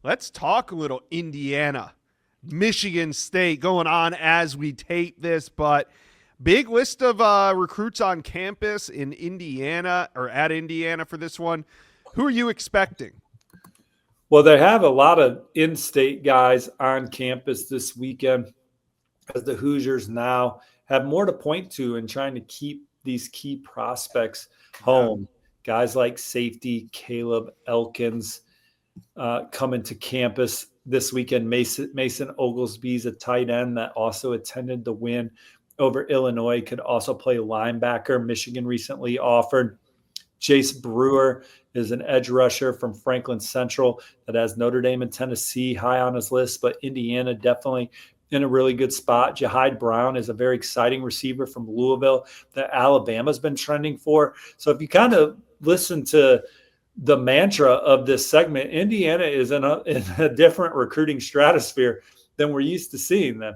Let's talk a little Indiana, Michigan State going on as we tape this, but big list of recruits on campus in Indiana or at Indiana for this one. Who are you expecting? Well, they have a lot of in-state guys on campus this weekend as the Hoosiers now have more to point to in trying to keep these key prospects Yeah. home. Guys like safety Caleb Elkins coming to campus this weekend. Mason Oglesby's a tight end that also attended the win over Illinois, could also play linebacker. Michigan recently offered. Jace Brewer is an edge rusher from Franklin Central that has Notre Dame and Tennessee high on his list, but Indiana definitely in a really good spot. Jahide Brown is a very exciting receiver from Louisville that Alabama's been trending for. So if you kind of listen to the mantra of this segment, Indiana is in a different recruiting stratosphere than we're used to seeing them.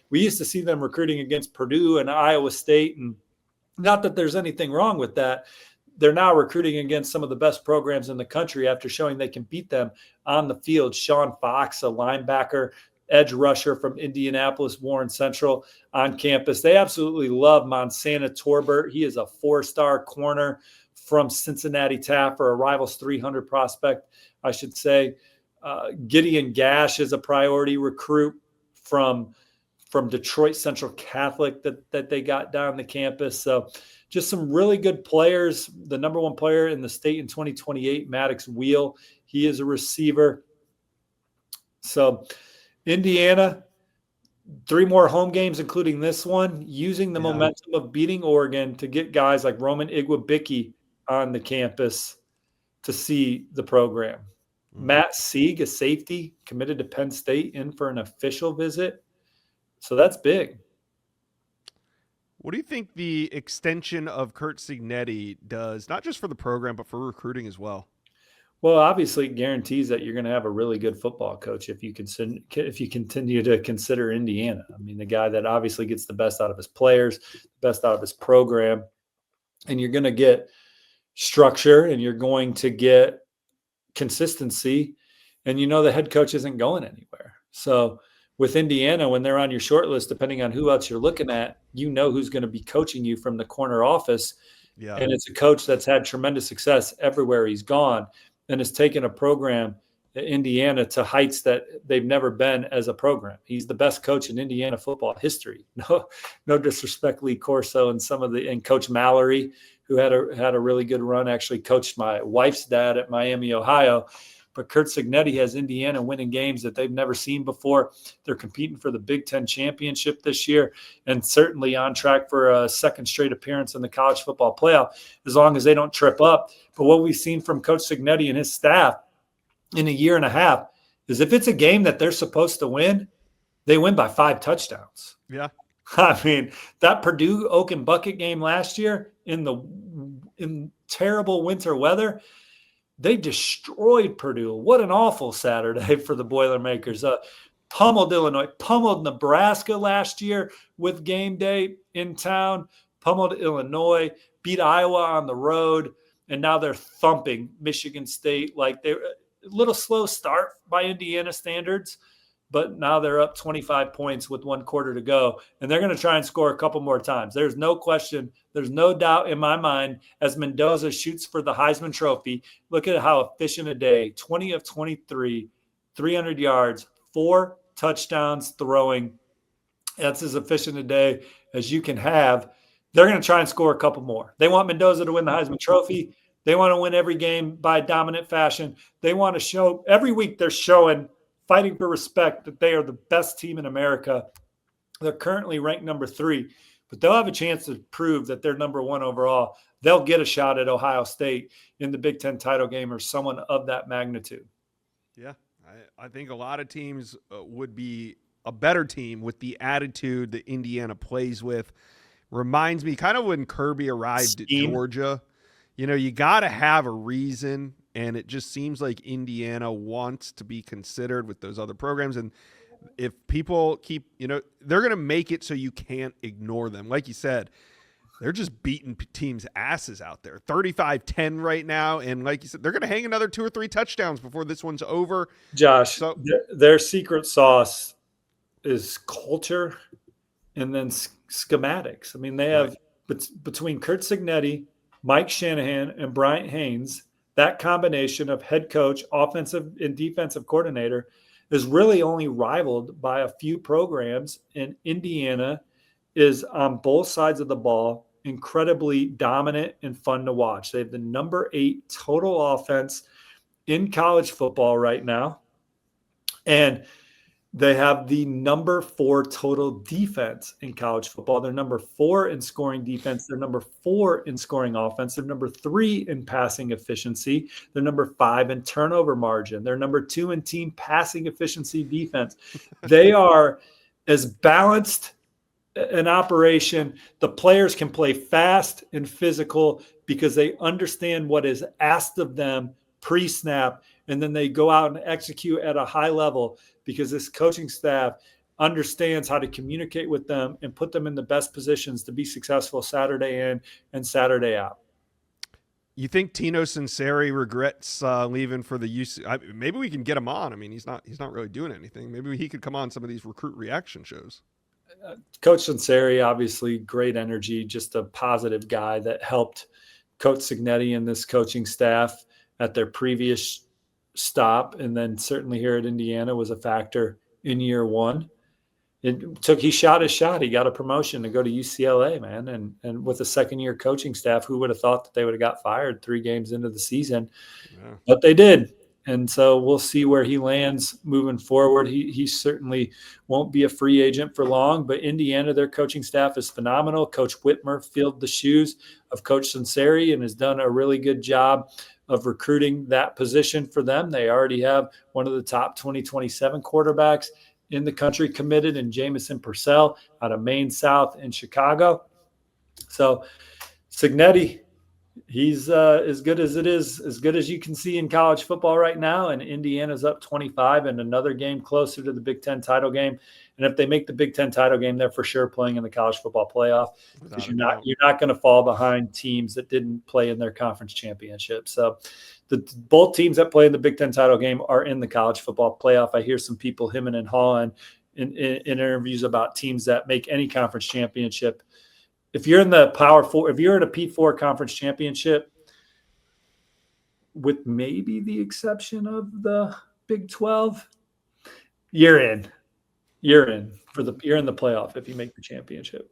We used to see them recruiting against Purdue and Iowa State, and not that there's anything wrong with that. They're now recruiting against some of the best programs in the country after showing they can beat them on the field. Sean Fox, a linebacker, edge rusher from Indianapolis, Warren Central on campus. They absolutely love Montana Torbert. He is a 4-star corner from Cincinnati Taft, or a Rivals 300 prospect, I should say. Gideon Gash is a priority recruit from Detroit Central Catholic that they got down the campus. So just some really good players. The number one player in the state in 2028, Maddox Wheel, he is a receiver. So Indiana, 3 more home games, including this one, using the momentum of beating Oregon to get guys like Roman Igwebicki on the campus to see the program. Matt Sieg, a safety, committed to Penn State, in for an official visit. So that's big. What do you think the extension of Curt Cignetti does, not just for the program, but for recruiting as well? Well, obviously, it guarantees that you're going to have a really good football coach if you continue to consider Indiana. I mean, the guy that obviously gets the best out of his players, the best out of his program, and you're going to get structure and you're going to get consistency, and the head coach isn't going anywhere. So with Indiana, when they're on your short list, depending on who else you're looking at, who's going to be coaching you from the corner office. Yeah. And it's a coach that's had tremendous success everywhere he's gone and has taken a program, Indiana, to heights that they've never been as a program. He's the best coach in Indiana football history. No disrespect, Lee Corso and Coach Mallory, who had a really good run, actually coached my wife's dad at Miami, Ohio. But Curt Cignetti has Indiana winning games that they've never seen before. They're competing for the Big Ten championship this year, and certainly on track for a second straight appearance in the college football playoff, as long as they don't trip up. But what we've seen from Coach Cignetti and his staff in a year and a half is if it's a game that they're supposed to win, they win by 5 touchdowns. Yeah. I mean, that Purdue Oak and Bucket game last year in terrible winter weather, they destroyed Purdue. What an awful Saturday for the Boilermakers. Pummeled Illinois, pummeled Nebraska last year with game day in town, pummeled Illinois, beat Iowa on the road, and now they're thumping Michigan State. Like, they're a little slow start by Indiana standards, but now they're up 25 points with 1 quarter to go, and they're going to try and score a couple more times. There's no question. There's no doubt in my mind as Mendoza shoots for the Heisman Trophy. Look at how efficient a day, 20 of 23, 300 yards, 4 touchdowns throwing. That's as efficient a day as you can have. They're going to try and score a couple more. They want Mendoza to win the Heisman Trophy. They want to win every game by dominant fashion. They want to show every week they're showing, fighting for respect, that they are the best team in America. They're currently ranked number 3, but they'll have a chance to prove that they're number 1 overall. They'll get a shot at Ohio State in the Big Ten title game or someone of that magnitude. Yeah, I think a lot of teams would be a better team with the attitude that Indiana plays with. Reminds me kind of when Kirby arrived at Georgia. You got to have a reason, and it just seems like Indiana wants to be considered with those other programs. And if people keep, they're going to make it so you can't ignore them. Like you said, They're just beating teams' asses out there. 35-10 right now. And like you said, they're going to hang another 2 or 3 touchdowns before this one's over. Josh, So their secret sauce is culture and then schematics. I mean, they have between Curt Cignetti, Mike Shanahan, and Bryant Haynes, that combination of head coach, offensive and defensive coordinator is really only rivaled by a few programs. And Indiana is on both sides of the ball incredibly dominant and fun to watch. They have the number 8 total offense in college football right now. And they have the number 4 total defense in college football. They're number 4 in scoring defense. They're number 4 in scoring offense. They're number 3 in passing efficiency. They're number 5 in turnover margin. They're number 2 in team passing efficiency defense. They are as balanced an operation. The players can play fast and physical because they understand what is asked of them pre-snap, and then they go out and execute at a high level because this coaching staff understands how to communicate with them and put them in the best positions to be successful Saturday in and Saturday out. You think Tino Sunseri regrets leaving for the UC? Maybe we can get him on. I mean, he's not really doing anything. Maybe he could come on some of these recruit reaction shows. Coach Sunseri, obviously great energy, just a positive guy that helped Coach Cignetti and this coaching staff at their previous stop. And then certainly here at Indiana was a factor in year one. He shot his shot. He got a promotion to go to UCLA, man. And with a second-year coaching staff, who would have thought that they would have got fired 3 games into the season? Yeah. But they did. And so we'll see where he lands moving forward. He certainly won't be a free agent for long, but Indiana, their coaching staff is phenomenal. Coach Whitmer filled the shoes of Coach Sunseri and has done a really good job of recruiting that position for them. They already have one of the top 2027 quarterbacks in the country committed in Jamison Purcell out of Maine South in Chicago. So Cignetti, he's as good as it is, as good as you can see in college football right now. And Indiana's up 25 and another game closer to the Big Ten title game. And if they make the Big Ten title game, they're for sure playing in the college football playoff, because you're not going to fall behind teams that didn't play in their conference championship. So both teams that play in the Big Ten title game are in the college football playoff. I hear some people hemming and hawing in interviews about teams that make any conference championship. If you're in the Power Four, if you're in a P4 conference championship, with maybe the exception of the Big 12, you're in. You're in the playoff if you make the championship.